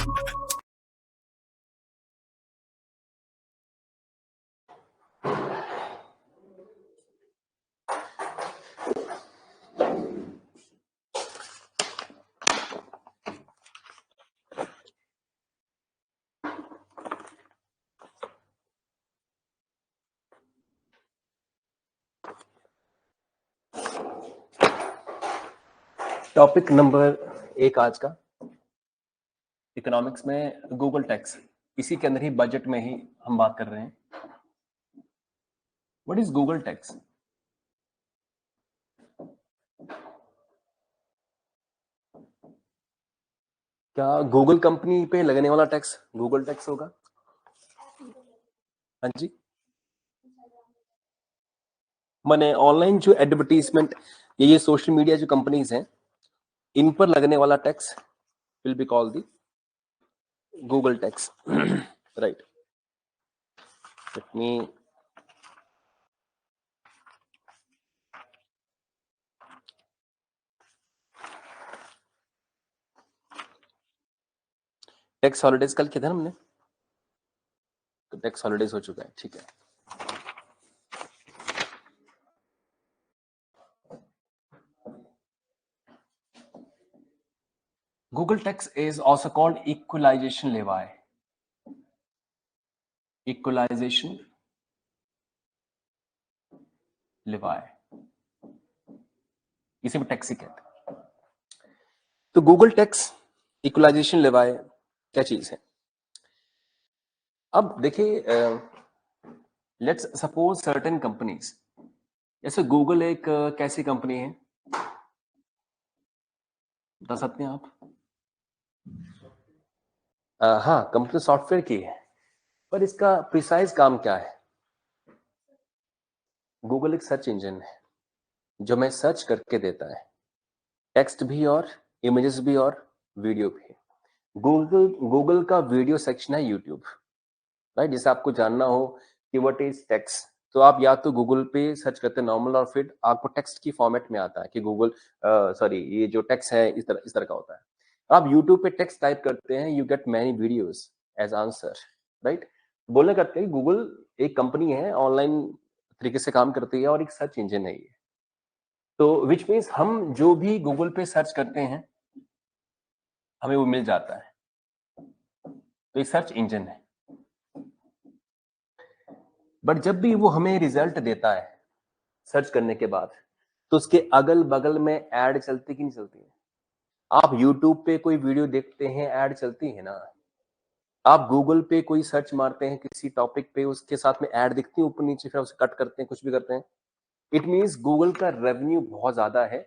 Topic number 1 आज का economics में गूगल टैक्स, इसी के अंदर ही बजट में ही हम बात कर रहे हैं। What is Google tax? क्या गूगल कंपनी पे लगने वाला टैक्स गूगल टैक्स होगा? हाँ जी, माने ऑनलाइन जो एडवर्टीजमेंट ये सोशल मीडिया जो कंपनीज हैं, इन पर लगने वाला tax will be called the Google tax. Right, let me tax holidays कल किया था ना हमने, तो टैक्स हॉलिडेज हो चुका है, ठीक है। Google tax is also called equalization levy. Equalization levy, इसे भी टैक्स ही कहते हैं। तो गूगल टैक्स, इक्वलाइजेशन लेवाई क्या चीज है? अब देखिए, लेट्स सपोज सर्टेन कंपनीज, जैसे गूगल एक कैसी कंपनी है बता सकते हैं आप? हाँ, कंपनी सॉफ्टवेयर की है, पर इसका प्रिसाइज काम क्या है? गूगल एक सर्च इंजन है जो मैं सर्च करके देता है, टेक्स्ट भी और इमेजेस भी और वीडियो भी। गूगल का वीडियो सेक्शन है यूट्यूब, राइट? जैसे आपको जानना हो कि व्हाट इज टेक्स्ट, तो आप या तो गूगल पे सर्च करते हैं नॉर्मल, और फिर आपको टेक्स्ट की फॉर्मेट में आता है कि गूगल सॉरी ये जो टेक्स्ट है इस तरह का होता है। आप यूट्यूब पे टेक्स्ट टाइप करते हैं, you get many videos as answer, right? बोलने करते हैं गूगल एक कंपनी है, ऑनलाइन तरीके से काम करती है और एक सर्च इंजन है ये। तो विच मीन्स हम जो भी गूगल पे सर्च करते हैं हमें वो मिल जाता है, तो ये सर्च इंजन है। बट जब भी वो हमें रिजल्ट देता है सर्च करने के बाद, तो उसके अगल बगल में ऐड चलती कि नहीं चलती है? आप यूट्यूब पे कोई वीडियो देखते हैं, ऐड चलती है ना? आप गूगल पे कोई सर्च मारते हैं किसी टॉपिक पे, उसके साथ में ऐड दिखती है ऊपर नीचे, फिर उसे कट करते हैं, कुछ भी करते हैं। इट मीन्स गूगल का रेवेन्यू बहुत ज्यादा है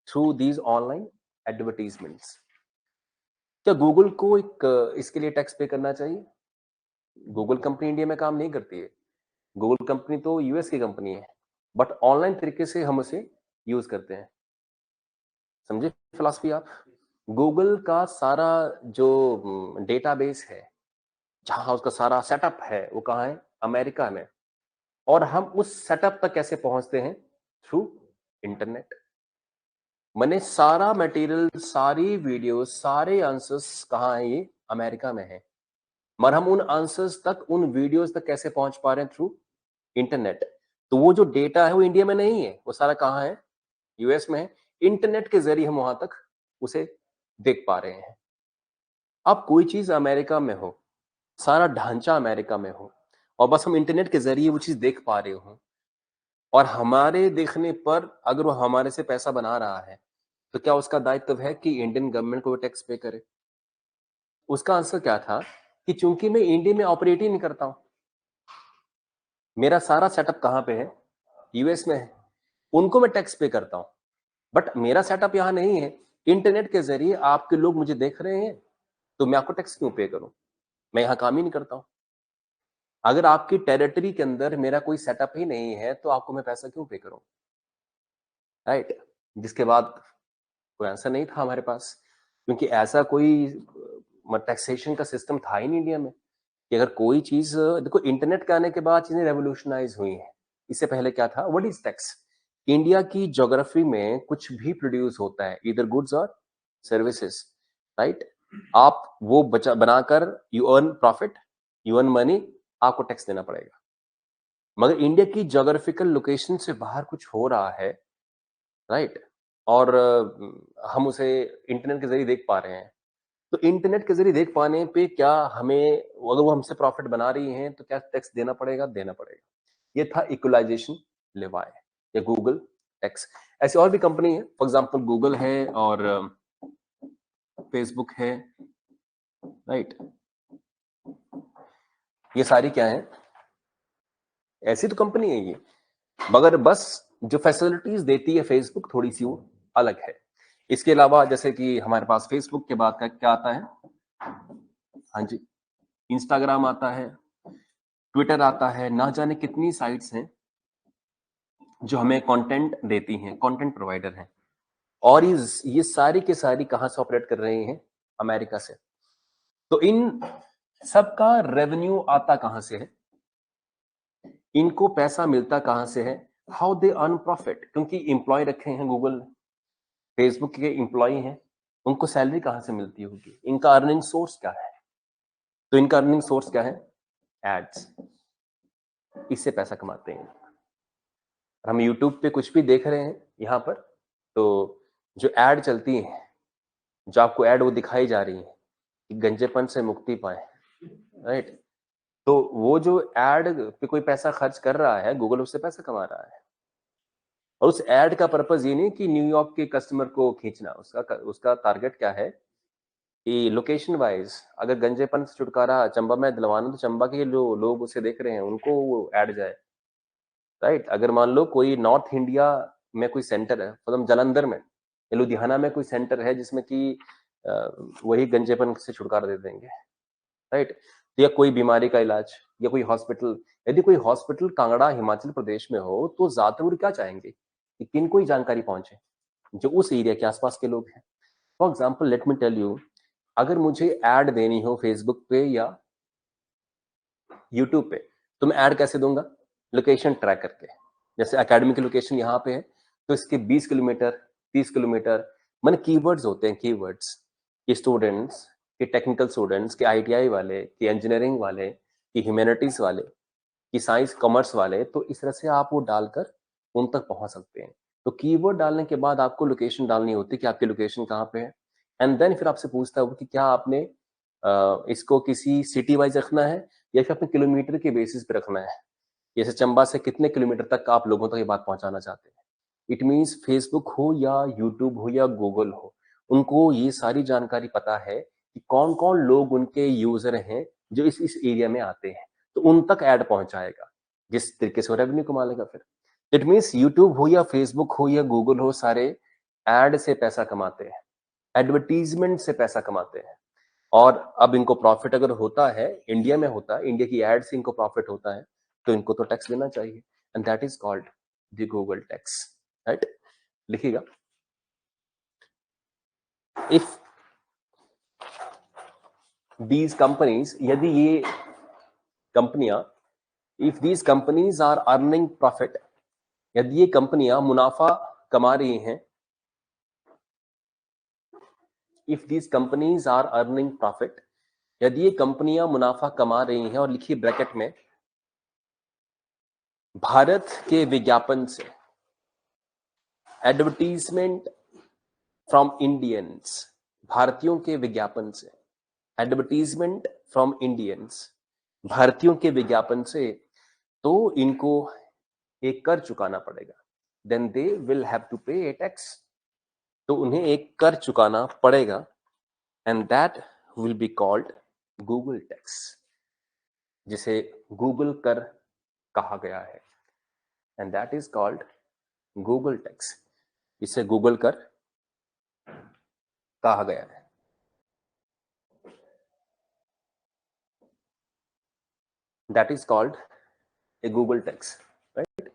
थ्रू दीज ऑनलाइन एडवर्टीजमेंट्स। क्या गूगल को एक इसके लिए टैक्स पे करना चाहिए? गूगल कंपनी इंडिया में काम नहीं करती है, गूगल कंपनी तो यूएस की कंपनी है, बट ऑनलाइन तरीके से हम उसे यूज करते हैं। समझे फिलॉसफी आप? गूगल का सारा जो डेटाबेस है, जहां उसका सारा सेटअप है, वो कहाँ है? अमेरिका में। और हम उस सेटअप तक कैसे पहुंचते हैं? Through internet. मैंने सारा मटेरियल, सारी वीडियो, सारे आंसर्स कहाँ है? ये अमेरिका में है। मगर हम उन आंसर्स तक, उन वीडियोस तक कैसे पहुंच पा रहे हैं? Through internet. तो वो जो डेटा है वो इंडिया में नहीं है, वो सारा कहाँ है? यूएस में है। इंटरनेट के जरिए हम वहां तक उसे देख पा रहे हैं। अब कोई चीज अमेरिका में हो, सारा ढांचा अमेरिका में हो, और बस हम इंटरनेट के जरिए वो चीज देख पा रहे हो, और हमारे देखने पर अगर वो हमारे से पैसा बना रहा है, तो क्या उसका दायित्व है कि इंडियन गवर्नमेंट को वो टैक्स पे करे? उसका आंसर क्या था कि चूंकि मैं इंडिया में ऑपरेट ही नहीं करता हूं, मेरा सारा सेटअप कहां पे है? यूएस में है, उनको मैं टैक्स पे करता हूं। बट मेरा सेटअप यहां नहीं है, इंटरनेट के जरिए आपके लोग मुझे देख रहे हैं, तो मैं आपको टैक्स क्यों पे करूं? मैं यहां काम ही नहीं करता हूं। अगर आपकी टेरिटरी के अंदर मेरा कोई सेटअप ही नहीं है, तो आपको मैं पैसा क्यों पे करूं? राइट? जिसके बाद कोई आंसर नहीं था हमारे पास, क्योंकि ऐसा कोई टैक्सेशन का सिस्टम था ही नहीं इंडिया में कि अगर कोई चीज, देखो इंटरनेट के आने के बाद चीजें रेवोल्यूशनाइज हुई हैं। इससे पहले क्या था? What is tax? इंडिया की ज्योग्राफी में कुछ भी प्रोड्यूस होता है, इधर गुड्स और सर्विसेज, राइट? आप वो बचा बनाकर you earn profit, you earn money, आपको टैक्स देना पड़ेगा। मगर इंडिया की ज्योग्राफिकल लोकेशन से बाहर कुछ हो रहा है, राइट? और हम उसे इंटरनेट के जरिए देख पा रहे हैं। तो इंटरनेट के जरिए देख पाने पे क्या हमें, अगर वो हमसे प्रॉफिट बना रही हैं तो क्या टैक्स देना पड़ेगा? देना पड़ेगा। ये था इक्वलाइजेशन लेवाय या गूगल टैक्स। ऐसी और भी कंपनी है, फॉर एग्जांपल गूगल है और फेसबुक है, राइट? ये सारी क्या है? ऐसी तो कंपनी है ये, मगर बस जो फैसिलिटीज देती है फेसबुक थोड़ी सी वो अलग है। इसके अलावा जैसे कि हमारे पास फेसबुक के बाद का क्या आता है? हाँ जी, इंस्टाग्राम आता है, ट्विटर आता है, ना जाने कितनी साइट्स हैं जो हमें कंटेंट देती हैं, कंटेंट प्रोवाइडर हैं। और ये सारी के सारी कहां से ऑपरेट कर रहे हैं? अमेरिका से। तो इन सबका रेवेन्यू आता कहां से है? इनको पैसा मिलता कहां से है? हाउ दे अर्न प्रॉफिट, क्योंकि एम्प्लॉय रखे हैं गूगल, फेसबुक के एम्प्लॉय हैं, उनको सैलरी कहां से मिलती होगी? इनका अर्निंग सोर्स क्या है? तो इनका अर्निंग सोर्स क्या है? एड्स। इससे पैसा कमाते हैं। हम यूट्यूब पे कुछ भी देख रहे हैं यहाँ पर, तो जो एड चलती है, जो आपको एड वो दिखाई जा रही है कि गंजेपन से मुक्ति पाए, राइट? तो वो जो एड पे कोई पैसा खर्च कर रहा है, गूगल उससे पैसा कमा रहा है। और उस एड का पर्पस ये नहीं कि न्यूयॉर्क के कस्टमर को खींचना, उसका टारगेट क्या है कि लोकेशन वाइज अगर गंजेपन से छुटकारा चंबा में दिलवाना, तो चंबा के जो लोग उसे देख रहे हैं उनको वो ऐड जाए, राइट? अगर मान लो कोई नॉर्थ इंडिया में कोई सेंटर है, मतलब जालंधर में या लुधियाना में कोई सेंटर है जिसमें कि वही गंजेपन से छुटकारा दे देंगे, राइट? या कोई बीमारी का इलाज या कोई हॉस्पिटल, यदि कोई हॉस्पिटल कांगड़ा हिमाचल प्रदेश में हो तो ज्यादातर क्या चाहेंगे कि किन को ही जानकारी पहुंचे? जो उस एरिया के आसपास के लोग हैं। For example let me tell you, अगर मुझे ऐड देनी हो फेसबुक पे या यूट्यूब पे, तो मैं ऐड कैसे दूंगा? लोकेशन ट्रैक करके। जैसे एकेडमी की लोकेशन यहाँ पे है, तो इसके 20 किलोमीटर, 30 किलोमीटर, मैंने कीवर्ड्स होते हैं, कीवर्ड्स कि स्टूडेंट्स, कि टेक्निकल स्टूडेंट्स, कि आईटीआई वाले, कि इंजीनियरिंग वाले, कि ह्यूमैनिटीज वाले, कि साइंस कॉमर्स वाले, तो इस तरह से आप वो डालकर उन तक पहुंच सकते हैं। तो कीवर्ड डालने के बाद आपको लोकेशन डालनी होती है कि आपकी लोकेशन कहाँ पे है, एंड देन फिर आपसे पूछता है वो कि क्या आपने इसको किसी सिटी वाइज रखना है या फिर अपने किलोमीटर के बेसिस पे रखना है। जैसे चंबा से कितने किलोमीटर तक आप लोगों तक ये बात पहुंचाना चाहते हैं। इट मीन्स फेसबुक हो या यूट्यूब हो या गूगल हो, उनको ये सारी जानकारी पता है कि कौन कौन लोग उनके यूजर हैं जो इस एरिया में आते हैं, तो उन तक ऐड पहुंचाएगा, जिस तरीके से वो रेवेन्यू कमा लेगा फिर। इट मीन्स यूट्यूब हो या फेसबुक हो या गूगल हो, सारे एड से पैसा कमाते हैं, एडवर्टीजमेंट से पैसा कमाते हैं। और अब इनको प्रॉफिट अगर होता है, इंडिया में होता है, इंडिया की एड से इनको प्रॉफिट होता है, तो इनको तो टैक्स देना चाहिए, and that is called the Google tax, right? लिखिएगा, इफ दीज कंपनीज, यदि ये कंपनियां, if these companies are earning profit, यदि ये कंपनियां मुनाफा कमा रही हैं, if these companies are earning profit, यदि ये कंपनियां मुनाफा कमा रही हैं, और लिखिए ब्रैकेट में, भारत के विज्ञापन से, एडवर्टीजमेंट फ्रॉम इंडियंस, भारतीयों के विज्ञापन से, एडवर्टीजमेंट फ्रॉम इंडियंस, भारतीयों के विज्ञापन से, तो इनको एक कर चुकाना पड़ेगा, then they will have to pay a tax, तो उन्हें एक कर चुकाना पड़ेगा, and that will be called Google tax, जिसे गूगल कर कहा गया है, and that is called Google tax, इसे गूगल कर कहा गया है। That is called a Google tax, right?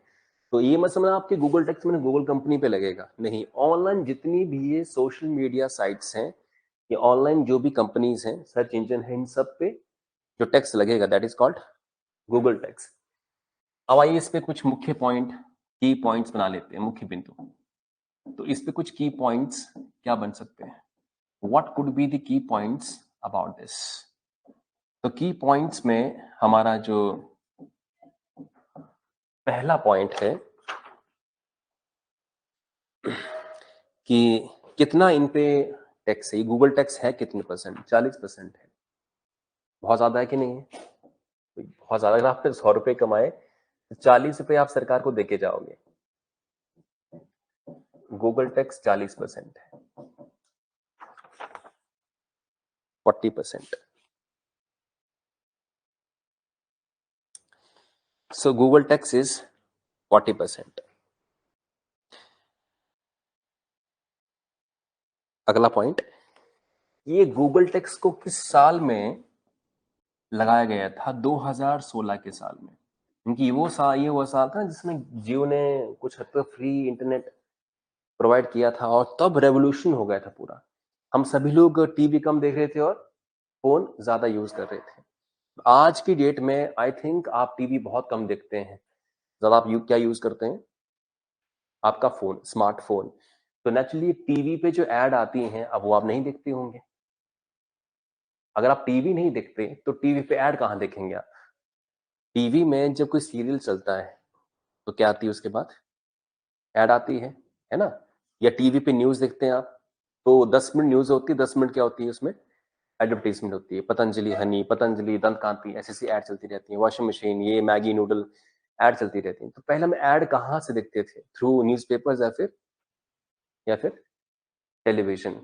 तो ये मत समझना आपके गूगल टैक्स मैंने गूगल कंपनी पे लगेगा, नहीं। ऑनलाइन जितनी भी ये सोशल मीडिया साइट्स हैं, ये ऑनलाइन जो भी कंपनीज हैं, सर्च इंजन है, इन सब पे जो टैक्स लगेगा that is called Google tax. अब आइए इस पे कुछ मुख्य पॉइंट, की पॉइंट्स बना लेते हैं, मुख्य बिंदु। तो इस पे कुछ की पॉइंट्स क्या बन सकते हैं? What could be the key points about this? तो की पॉइंट्स में हमारा जो पहला पॉइंट है कि कितना इन पे टैक्स है। गूगल टैक्स है कितने परसेंट? 40% है। बहुत ज्यादा है कि नहीं है? बहुत ज्यादा। अगर आपने 100 रुपए कमाए तो 40 रुपए आप सरकार को देके जाओगे। गूगल टैक्स 40% है, 40%। सो गूगल टैक्स इज 40%। अगला पॉइंट, ये गूगल टैक्स को किस साल में लगाया गया था? 2016 के साल में। क्योंकि ये वो साल था जिसमें जियो ने कुछ हद तक फ्री इंटरनेट प्रोवाइड किया था और तब रेवोल्यूशन हो गया था पूरा। हम सभी लोग टीवी कम देख रहे थे और फोन ज्यादा यूज कर रहे थे। आज की डेट में आई थिंक आप टीवी बहुत कम देखते हैं। ज्यादा आप क्या यूज करते हैं? आपका फोन, स्मार्टफोन। तो नेचुरली टीवी पे जो ऐड आती हैं अब वो आप नहीं देखते होंगे। अगर आप टीवी नहीं देखते तो टीवी पे ऐड कहां देखेंगे आप? टीवी में जब कोई सीरियल चलता है तो क्या आती है उसके बाद? ऐड आती है ना? या टीवी पे न्यूज देखते हैं आप तो 10 मिनट न्यूज होती है, 10 मिनट क्या होती है उसमें? एडवर्टीजमेंट होती है। पतंजलि हनी, पतंजलि दंत कांति, ऐसी ऐसी ऐड चलती रहती है। वॉशिंग मशीन, ये मैगी नूडल, ऐड चलती रहती है। तो पहले हम ऐड कहाँ से देखते थे? थ्रू न्यूज़पेपर्स या फिर टेलीविजन।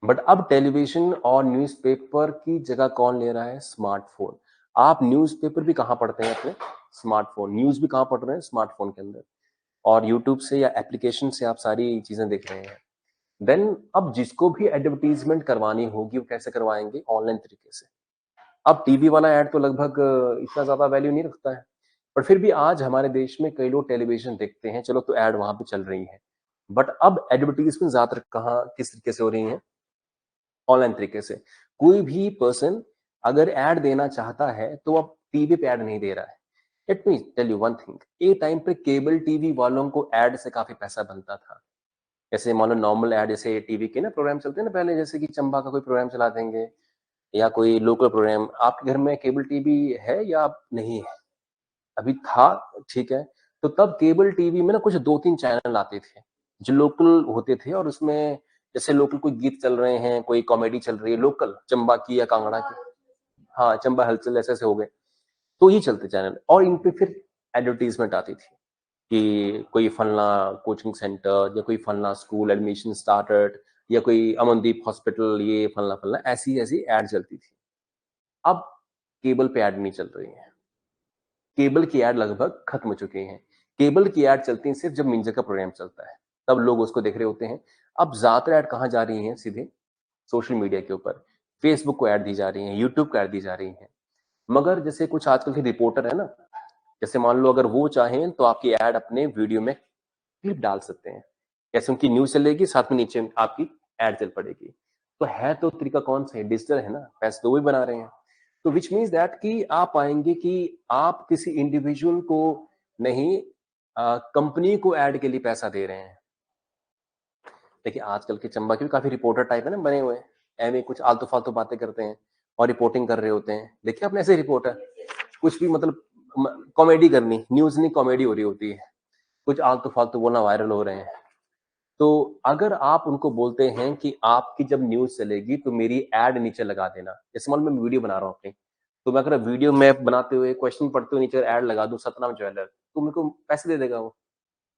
बट अब टेलीविजन और न्यूज़पेपर की जगह कौन ले रहा है? स्मार्टफोन। आप न्यूज़पेपर भी कहाँ पढ़ते हैं? अपने स्मार्टफोन। न्यूज भी कहाँ पढ़ रहे हैं? स्मार्टफोन के अंदर। और यूट्यूब से या एप्लीकेशन से आप सारी चीजें देख रहे हैं। देन अब जिसको भी एडवर्टीजमेंट करवानी होगी वो कैसे करवाएंगे? ऑनलाइन तरीके से। अब टीवी वाला ऐड तो लगभग इतना ज्यादा वैल्यू नहीं रखता है, पर फिर भी आज हमारे देश में कई लोग टेलीविजन देखते हैं, चलो तो ऐड वहां पे चल रही है। बट अब एडवर्टीजमेंट ज्यादातर कहाँ किस तरीके से हो रही है? ऑनलाइन तरीके से। कोई भी पर्सन अगर ऐड देना चाहता है तो अब टीवी पे ऐड नहीं दे रहा है। Let me tell you one thing, एक टाइम पे केबल टीवी वालों को ऐड से काफी पैसा बनता था। जैसे मान लो नॉर्मल ऐड, जैसे टीवी के ना प्रोग्राम चलते हैं ना पहले, जैसे कि चंबा का कोई प्रोग्राम चला देंगे या कोई लोकल प्रोग्राम। आपके घर में केबल टीवी है या आप नहीं है? अभी था, ठीक है। तो तब केबल टीवी में ना कुछ 2-3 चैनल आते थे जो लोकल होते थे और उसमें जैसे लोकल कोई गीत चल रहे हैं, कोई कॉमेडी चल रही है लोकल चंबा की या कांगड़ा की, हाँ चंबा हलचल ऐसे ऐसे हो गए, तो ये चलते चैनल। और इन पे फिर एडवर्टीजमेंट आती थी कि कोई फलना कोचिंग सेंटर या कोई फलना स्कूल एडमिशन स्टार्टेड या कोई अमनदीप हॉस्पिटल, ये फलना फलना, ऐसी ऐसी ऐड चलती थी। अब केबल पे ऐड नहीं चल रही है। केबल की ऐड लगभग खत्म हो चुकी हैं। केबल की ऐड चलती है सिर्फ जब मिंजर का प्रोग्राम चलता है, तब लोग उसको देख रहे होते हैं। अब ज्यादातर ऐड कहाँ जा रही हैं? सीधे सोशल मीडिया के ऊपर। फेसबुक को ऐड दी जा रही है, यूट्यूब को ऐड दी जा रही है। मगर जैसे कुछ आजकल के रिपोर्टर है ना, जैसे मान लो अगर वो चाहें तो आपकी ऐड अपने वीडियो में क्लिप डाल सकते हैं। जैसे उनकी न्यूज चलेगी, साथ में नीचे आपकी ऐड चल पड़ेगी। तो है तो तरीका कौन सा है? डिजिटल है ना, पैसे तो वही बना रहे हैं। तो विच मीन्स दैट कि आप पाएंगे कि आप किसी इंडिविजुअल को नहीं, कंपनी को ऐड के लिए पैसा दे रहे हैं। देखिए आजकल के चंबा के भी काफी रिपोर्टर टाइप है ना बने हुए हैं, एवं कुछ आलतू फालतू बातें करते हैं और रिपोर्टिंग कर रहे होते हैं। देखिए आपने ऐसे रिपोर्टर कुछ भी मतलब कॉमेडी करनी, न्यूज नहीं कॉमेडी हो रही होती है, कुछ आलतू फालतू बोलना, वायरल हो रहे हैं। तो अगर आप उनको बोलते हैं कि आपकी जब न्यूज चलेगी तो मेरी एड नीचे लगा देना, जैसे मान लो मैं वीडियो बना रहा हूँ अपनी, तो मैं अगर वीडियो में बनाते हुए क्वेश्चन पढ़ते हुए नीचे एड लगा दूं सतनाम ज्वेलर, तो मेरे को पैसे दे देगा वो।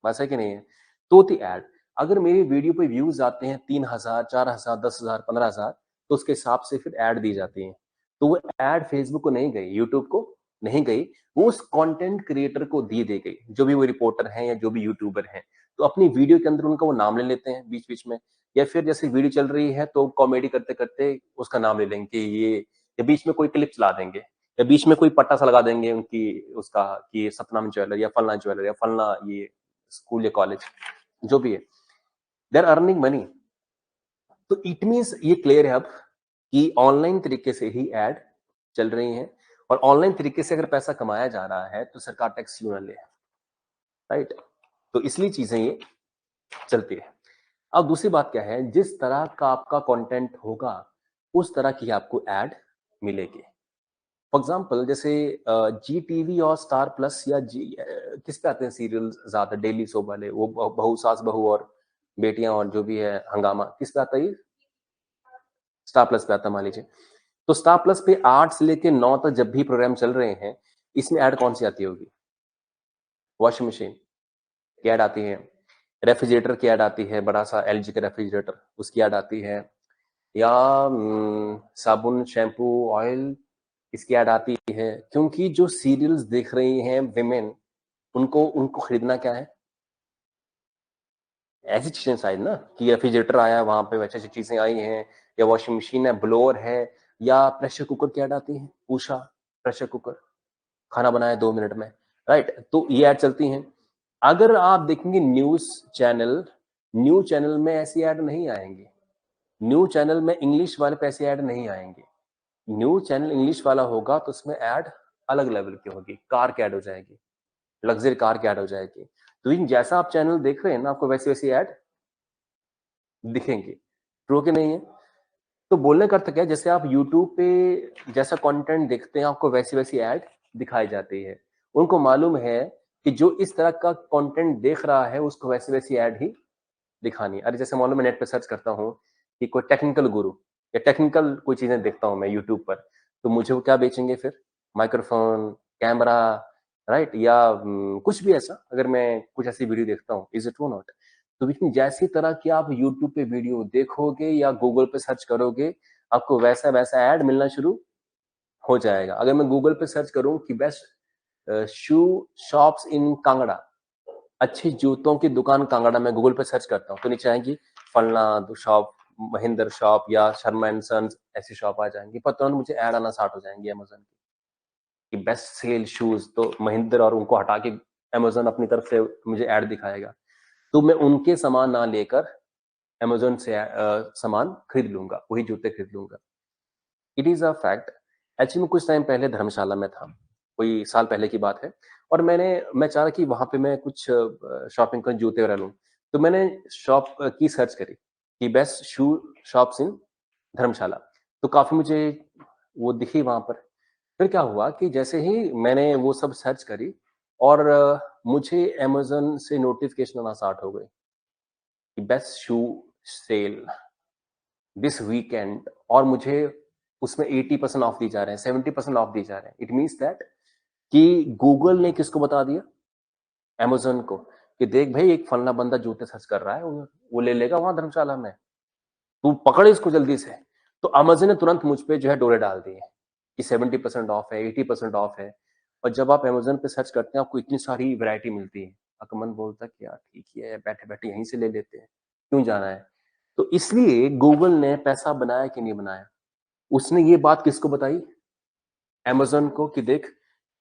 बस है कि नहीं है? तो होती ऐड। अगर मेरी वीडियो पे व्यूज आते हैं 3,000, 4,000, 10,000, 15,000, तो उसके हिसाब से फिर ऐड दी जाती है। तो वो ऐड फेसबुक को नहीं गई, यूट्यूब को नहीं गई, वो उस कंटेंट क्रिएटर को दी गई, जो भी वो रिपोर्टर हैं या जो भी यूट्यूबर हैं। तो अपनी वीडियो के अंदर उनका वो नाम ले लेते हैं बीच बीच में, या फिर जैसे वीडियो चल रही है तो कॉमेडी करते करते उसका नाम ले लेंगे कि ये, या बीच में कोई क्लिप चला देंगे, या बीच में कोई पट्टा सा लगा देंगे उनकी उसका कि सतनाम ज्वेलर या फलना ज्वेलर या फलना ये स्कूल या कॉलेज, जो भी है, दे आर अर्निंग मनी। तो इट मीन्स ये क्लियर है अब कि ऑनलाइन तरीके से ही ऐड चल रही हैं, और ऑनलाइन तरीके से अगर पैसा कमाया जा रहा है तो सरकार टैक्स क्यों ना ले? राइट। तो इसलिए चीजें ये चलती है। अब दूसरी बात क्या है, जिस तरह का आपका कंटेंट होगा उस तरह की आपको ऐड मिलेगी। फॉर एग्जाम्पल जैसे जी टीवी और स्टार प्लस या किस पे आते हैं सीरियल ज्यादा, डेली सोप वाले, वो बहू सास बहू और बेटियां और जो भी है हंगामा, किस पे आता है ये? स्टार प्लस पे आता मान लीजिए। तो स्टार प्लस पे 8 से लेके 9 तक जब भी प्रोग्राम चल रहे हैं, इसमें ऐड कौन सी आती होगी? वॉशिंग मशीन की ऐड आती है, रेफ्रिजरेटर की ऐड आती है, बड़ा सा एलजी का रेफ्रिजरेटर, उसकी ऐड आती है, या साबुन शैम्पू ऑयल, इसकी ऐड आती है। क्योंकि जो सीरियल्स देख रही हैं विमेन, उनको उनको खरीदना क्या है? ऐसी चीजें शायद ना, कि रेफ्रिजरेटर आया है वहां पे, वैसे ऐसी चीजें आई हैं, या वॉशिंग मशीन है, ब्लोअर है, या प्रेशर कुकर की ऐड आती है, उषा प्रेशर कुकर, खाना बनाया 2 मिनट में, राइट? तो ये ऐड चलती हैं। अगर आप देखेंगे न्यूज चैनल में ऐसी ऐड नहीं आएंगी। न्यूज चैनल में इंग्लिश वाले पे ऐसी ऐड नहीं आएंगे। न्यूज चैनल इंग्लिश वाला होगा तो उसमें ऐड अलग लेवल की होगी, कार की ऐड हो जाएगी, लग्जरी कार की ऐड हो जाएगी। तो इन जैसा आप चैनल देख रहे हैं ना, आपको वैसी वैसी ऐड दिखेंगी। ट्रू कि नहीं है? तो बोलने का अर्थ क्या है, जैसे आप यूट्यूब पे जैसा कंटेंट देखते हैं, आपको वैसी वैसी ऐड दिखाई जाती है। उनको मालूम है कि जो इस तरह का कंटेंट देख रहा है उसको वैसी वैसी ऐड ही दिखानी है। अरे जैसे मालूम, मैं नेट पे सर्च करता हूँ कि कोई टेक्निकल गुरु या टेक्निकल कोई चीजें देखता हूँ मैं यूट्यूब पर, तो मुझे वो क्या बेचेंगे फिर? Microphone, camera, right? या कुछ भी ऐसा, अगर मैं कुछ ऐसी वीडियो देखता हूँ, इज इट वो नॉट? तो लेकिन जैसी तरह की आप यूट्यूब पे वीडियो देखोगे या गूगल पे सर्च करोगे, आपको वैसा वैसा ऐड मिलना शुरू हो जाएगा। अगर मैं गूगल पे सर्च करूं कि बेस्ट शू शॉप्स इन कांगड़ा, अच्छी जूतों की दुकान कांगड़ा, में गूगल पे सर्च करता हूँ तो नीचे आएंगी फलना शॉप, महिंद्र शॉप या शर्मा एंड सन्स, ऐसी शॉप आ जाएंगी। पर तुरंत मुझे ऐड आना स्टार्ट हो जाएंगी अमेजन की, कि बेस्ट सेल शूज, तो महिंद्र और उनको हटा के अमेजन अपनी तरफ से मुझे ऐड दिखाएगा। तो मैं उनके सामान ना लेकर अमेजोन से सामान खरीद लूंगा, वही जूते खरीद लूंगा। It is a fact. Actually कुछ टाइम पहले धर्मशाला में था, कोई साल पहले की बात है, और मैं चाह रहा कि वहां पे मैं कुछ शॉपिंग कर, जूते वगैरह लूं। तो मैंने शॉप की सर्च करी कि बेस्ट शू शॉप्स इन धर्मशाला, तो काफी मुझे वो दिखी वहां पर। फिर क्या हुआ कि जैसे ही मैंने वो सब सर्च करी, और मुझे अमेजन से नोटिफिकेशन आना स्टार्ट हो गई कि best shoe sale this weekend, और मुझे उसमें 80% ऑफ दी जा रहे हैं, 70% ऑफ दी जा रहे हैं। इट मीन्स दैट कि गूगल ने किसको बता दिया? अमेजन को, कि देख भाई एक फलना बंदा जूते सर्च कर रहा है, वो ले लेगा वहां धर्मशाला में, तू पकड़ इसको जल्दी से। तो अमेजन ने तुरंत मुझ पे जो है डोरे डाल दिए कि 70% ऑफ है, 80% ऑफ है। और जब आप अमेजन पे सर्च करते हैं, आपको इतनी सारी वैरायटी मिलती है, आपका मन बोलता है कि यार ठीक ही है, बैठे बैठे यहीं से ले लेते हैं, क्यों जाना है? तो इसलिए गूगल ने पैसा बनाया कि नहीं बनाया? उसने ये बात किसको बताई? अमेज़न को, कि देख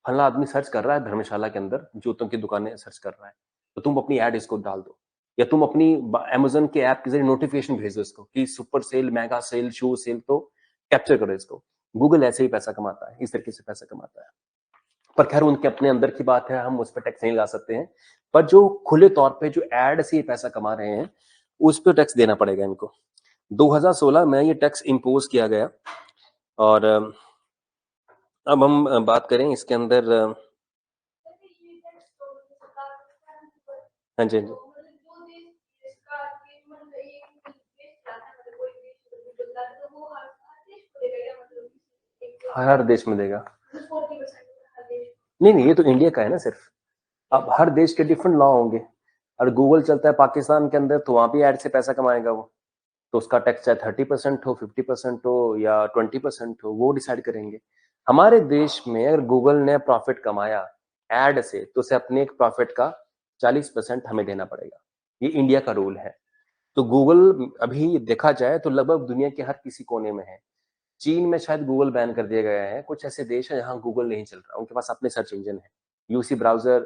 फला आदमी सर्च कर रहा है धर्मशाला के अंदर, जूतों की दुकानें सर्च कर रहा है, तो तुम अपनी ऐड इसको डाल दो, या तुम अपनी अमेज़न के ऐप के जरिए नोटिफिकेशन भेज दो इसको कि सुपर सेल, मेगा सेल, शू सेल, तो कैप्चर करो इसको। गूगल ऐसे ही पैसा कमाता है, इस तरीके से पैसा कमाता है। पर खैर उनके अपने अंदर की बात है, हम उस पर टैक्स नहीं लगा सकते हैं। पर जो खुले तौर पे जो एड से ये पैसा कमा रहे हैं, उस पर टैक्स देना पड़ेगा इनको। 2016 में ये टैक्स इम्पोज किया गया। और अब हम बात करें इसके अंदर, हाँ जी, हाँ जी, हर देश में देगा। नहीं नहीं, ये तो इंडिया का है ना सिर्फ। अब हर देश के डिफरेंट लॉ होंगे। और गूगल चलता है पाकिस्तान के अंदर, तो वहां भी ऐड से पैसा कमाएगा वो, तो उसका टैक्स चाहे 30% हो, 50% हो, या 20% हो, वो डिसाइड करेंगे। हमारे देश में अगर गूगल ने प्रॉफिट कमाया एड से, तो उसे अपने एक प्रॉफिट का 40% हमें देना पड़ेगा। ये इंडिया का रूल है। तो गूगल अभी देखा जाए तो लगभग दुनिया के हर किसी कोने में है। चीन में शायद गूगल बैन कर दिया गया है, कुछ ऐसे देश है जहां गूगल नहीं चल रहा, उनके पास अपने सर्च इंजन है, यूसी ब्राउजर,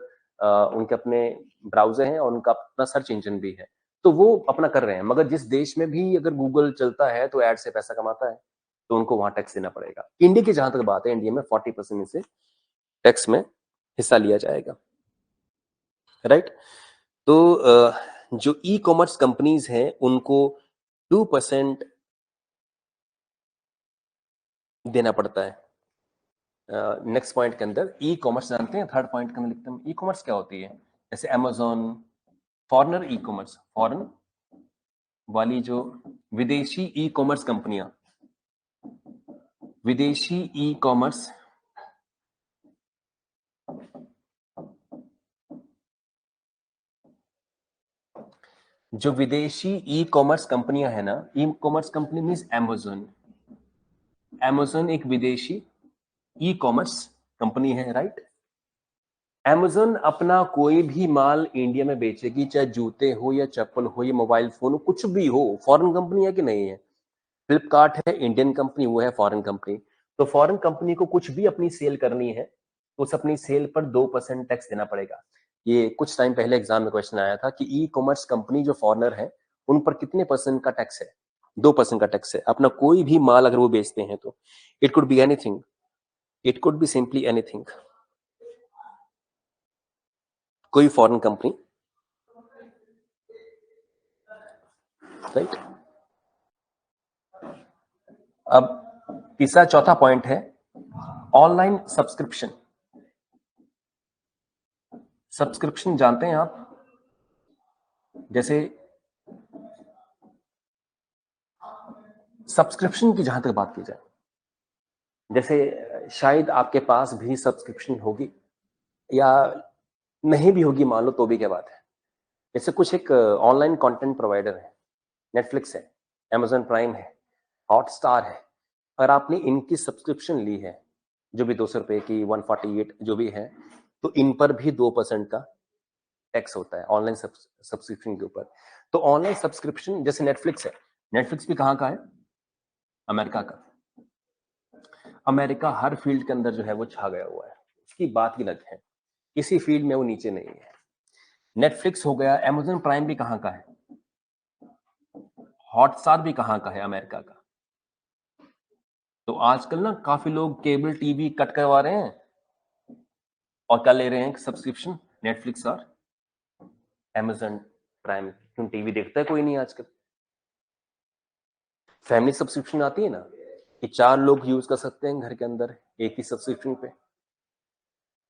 उनके अपने ब्राउजर हैं और उनका अपना सर्च इंजन भी है, तो वो अपना कर रहे हैं। मगर जिस देश में भी अगर गूगल चलता है तो एड से पैसा कमाता है, तो उनको वहां टैक्स देना पड़ेगा। इंडिया की जहां तक बात है, इंडिया में 40% में से टैक्स में हिस्सा लिया जाएगा, राइट? तो जो ई कॉमर्स कंपनीज हैं उनको 2% देना पड़ता है। नेक्स्ट पॉइंट के अंदर ई कॉमर्स जानते हैं, थर्ड पॉइंट के अंदर लिखते हैं ई कॉमर्स क्या होती है। जैसे Amazon, foreigner e commerce, foreign वाली जो विदेशी ई कॉमर्स कंपनियां, विदेशी ई कॉमर्स जो विदेशी ई कॉमर्स कंपनियां है ना, e commerce company means Amazon. Amazon एक विदेशी ई कॉमर्स कंपनी है, राइट। अमेजोन अपना कोई भी माल इंडिया में बेचेगी, चाहे जूते हो या चप्पल हो या मोबाइल फोन हो, कुछ भी हो। फॉरेन कंपनी है कि नहीं है? फ्लिपकार्ट है इंडियन कंपनी, वो है फॉरेन कंपनी। तो फॉरेन कंपनी को कुछ भी अपनी सेल करनी है तो उस अपनी सेल पर 2% टैक्स देना पड़ेगा। ये कुछ टाइम पहले एग्जाम में क्वेश्चन आया था कि ई कॉमर्स कंपनी जो फॉरेनर है उन पर कितने % का टैक्स है? 2% का टैक्स है। अपना कोई भी माल अगर वो बेचते हैं तो it could be anything, it could be simply anything, कोई फॉरेन कंपनी, राइट। अब तीसरा चौथा पॉइंट है ऑनलाइन सब्सक्रिप्शन। सब्सक्रिप्शन जानते हैं आप? जैसे सब्सक्रिप्शन की जहां तक बात की जाए, जैसे शायद आपके पास भी सब्सक्रिप्शन होगी या नहीं भी होगी, मान लो तो भी क्या बात है। जैसे कुछ एक ऑनलाइन कंटेंट प्रोवाइडर है, नेटफ्लिक्स है, अमेजन प्राइम है, हॉटस्टार है। अगर आपने इनकी सब्सक्रिप्शन ली है, जो भी 200 रुपए की, 148 जो भी है, तो इन पर भी 2% का टैक्स होता है ऑनलाइन सब्सक्रिप्शन के ऊपर। तो ऑनलाइन सब्सक्रिप्शन जैसे नेटफ्लिक्स है, नेटफ्लिक्स भी कहाँ का है? अमेरिका का। अमेरिका हर फील्ड के अंदर जो है वो छा गया हुआ है, उसकी बात ही अलग है। किसी फील्ड में वो नीचे नहीं है। नेटफ्लिक्स हो गया, अमेजन प्राइम भी कहाँ का है, हॉटस्टार भी कहाँ का है, अमेरिका का। तो आजकल ना काफी लोग केबल टीवी कट करवा रहे हैं और क्या ले रहे हैं? सब्सक्रिप्शन, नेटफ्लिक्स और अमेजन प्राइम। क्यों? टीवी देखता है कोई नहीं आजकल। फैमिली सब्सक्रिप्शन आती है ना, कि 4 लोग यूज कर सकते हैं घर के अंदर एक ही सब्सक्रिप्शन पे।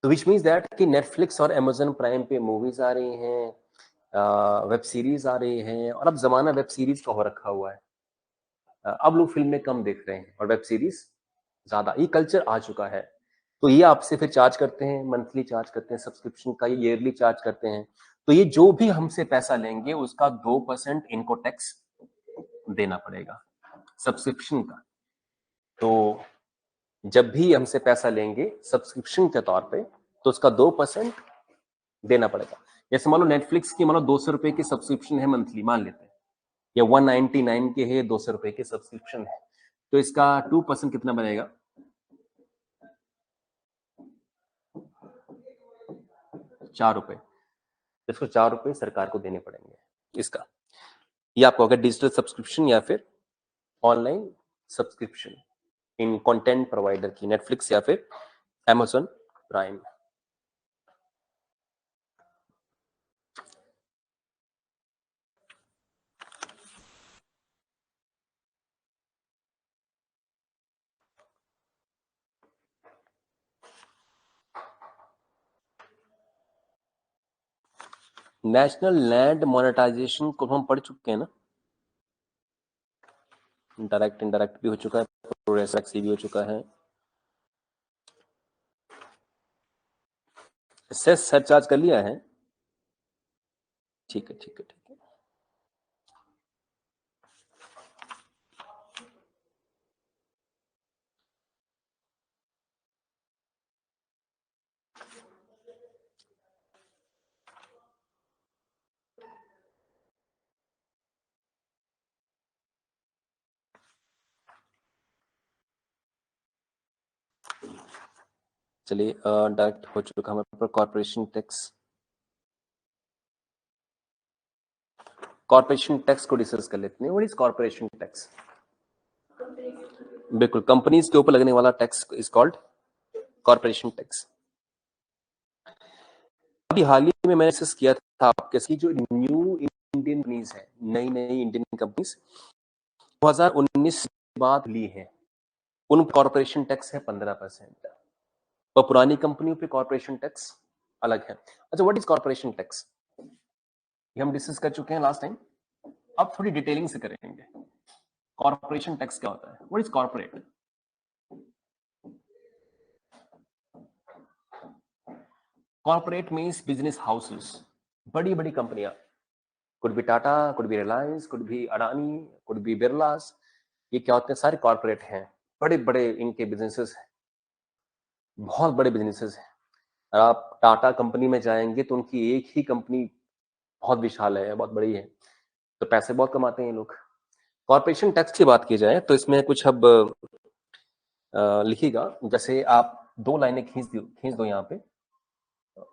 तो विच मीन्स दैट कि नेटफ्लिक्स और अमेजन प्राइम पे मूवीज आ रही हैं, वेब सीरीज आ रही हैं, और अब जमाना वेब सीरीज का हो रखा हुआ है। अब लोग फिल्में कम देख रहे हैं और वेब सीरीज ज्यादा, ये कल्चर आ चुका है। तो ये आपसे फिर चार्ज करते हैं, मंथली चार्ज करते हैं सब्सक्रिप्शन का, ये ईयरली चार्ज करते हैं। तो ये जो भी हमसे पैसा लेंगे उसका 2% इनको टैक्स देना पड़ेगा, सब्सक्रिप्शन का। तो जब भी हमसे पैसा लेंगे सब्सक्रिप्शन के तौर पे तो उसका 2% देना पड़ेगा। जैसे मान लो नेटफ्लिक्स की, मान लो 200 रुपए की सब्सक्रिप्शन है मंथली, मान लेते हैं, या 199 के है, 200 रुपए की सब्सक्रिप्शन है, तो इसका 2% कितना बनेगा? 4 रुपए। इसको 4 रुपए सरकार को देने पड़ेंगे इसका। ये आपको अगर डिजिटल सब्सक्रिप्शन या फिर ऑनलाइन सब्सक्रिप्शन इन कंटेंट प्रोवाइडर की, नेटफ्लिक्स या फिर Amazon Prime. National land monetization को हम पढ़ चुके हैं ना, डायरेक्ट इनडायरेक्ट भी हो चुका है, प्रोग्रेसिव टैक्स भी हो चुका है, सेस सरचार्ज कर लिया है। ठीक है, ठीक है, ठीक है। चलिए, डायरेक्ट हो चुका हमारे पर कॉर्पोरेशन टैक्स। कॉर्पोरेशन टैक्स को डिस्कस कर लेते हैं। What is corporation tax? बिल्कुल, कंपनीज के ऊपर लगने वाला tax is called corporation tax. अभी हाल ही में मैंने डिस्कस किया था आपके, जो न्यू इंडियन कंपनीज है, नई नई इंडियन कंपनीज 2019 के बाद ली है, उन कॉर्पोरेशन टैक्स है 15%, और पुरानी कंपनियों पे कॉर्पोरेशन टैक्स अलग है। अच्छा, व्हाट इज कॉर्पोरेशन टैक्स? ये हम डिस्कस कर चुके हैं लास्ट टाइम, अब थोड़ी डिटेलिंग से करेंगे। कॉर्पोरेशन टैक्स क्या होता है? What is corporate? Corporate means business houses, बड़ी बड़ी कंपनियां, could be Tata, could be Reliance, could be Adani, could be Birlas, ये क्या होते हैं? सारे कॉर्पोरेट हैं, बड़े बड़े इनके बिजनेसेस हैं, बहुत बड़े बिजनेसेस हैं। और आप टाटा कंपनी में जाएंगे तो उनकी एक ही कंपनी बहुत विशाल है, बहुत बड़ी है, तो पैसे बहुत कमाते हैं ये लोग। कॉर्पोरेशन टैक्स की बात की जाए तो इसमें कुछ अब लिखिएगा, जैसे आप 2 लाइनें खींच दो यहाँ पे,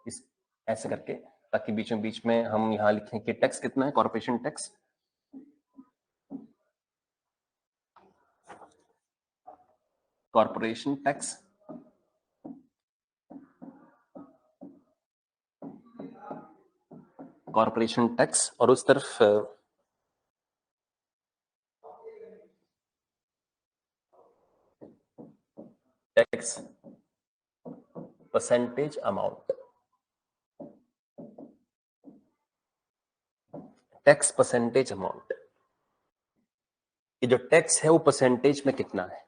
इस ऐसे करके, ताकि बीच में हम यहाँ लिखें कि टैक्स कितना है, corporation tax. Corporation tax corporation tax, और उस तरफ tax percentage amount, tax percentage amount, ये जो टैक्स है वो परसेंटेज में कितना है।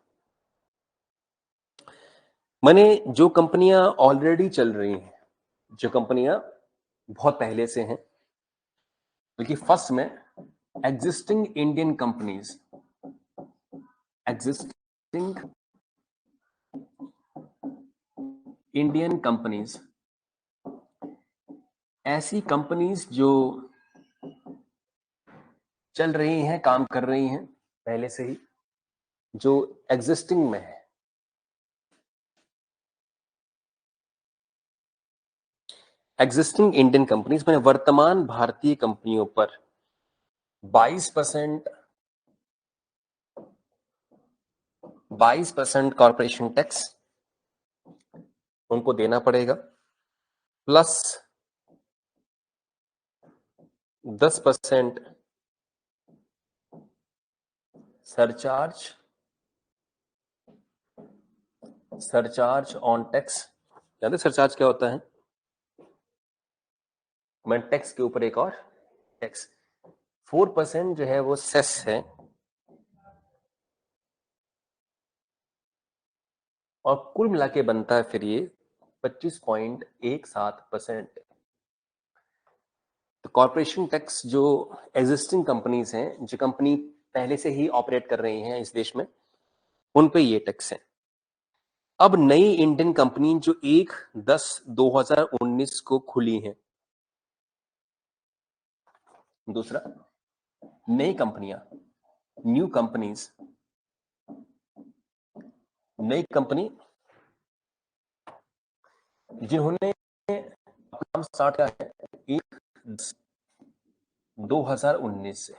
माने जो कंपनियां ऑलरेडी चल रही हैं, जो कंपनियां बहुत पहले से हैं, क्योंकि फर्स्ट में existing Indian companies, existing Indian companies, ऐसी कंपनीज जो चल रही हैं, काम कर रही हैं पहले से ही, जो एग्जिस्टिंग में है, एग्जिस्टिंग इंडियन कंपनीज में वर्तमान भारतीय कंपनियों पर 22% कॉर्पोरेशन टैक्स उनको देना पड़ेगा, प्लस 10% सरचार्ज ऑन टैक्स। जानते सरचार्ज क्या होता है? मैं टैक्स के ऊपर एक और टैक्स, 4% जो है वो सेस है, और कुल मिला के बनता है फिर ये 25.17%। तो कॉर्पोरेशन टैक्स जो एग्जिस्टिंग कंपनीज हैं, जो कंपनी पहले से ही ऑपरेट कर रही हैं इस देश में, उन पे ये टैक्स है। अब नई इंडियन कंपनी जो 1/10/2019 को खुली है, दूसरा नई कंपनियां, न्यू कंपनीज, नई कंपनी जिन्होंने काम स्टार्ट किया है 1/10/2019 से,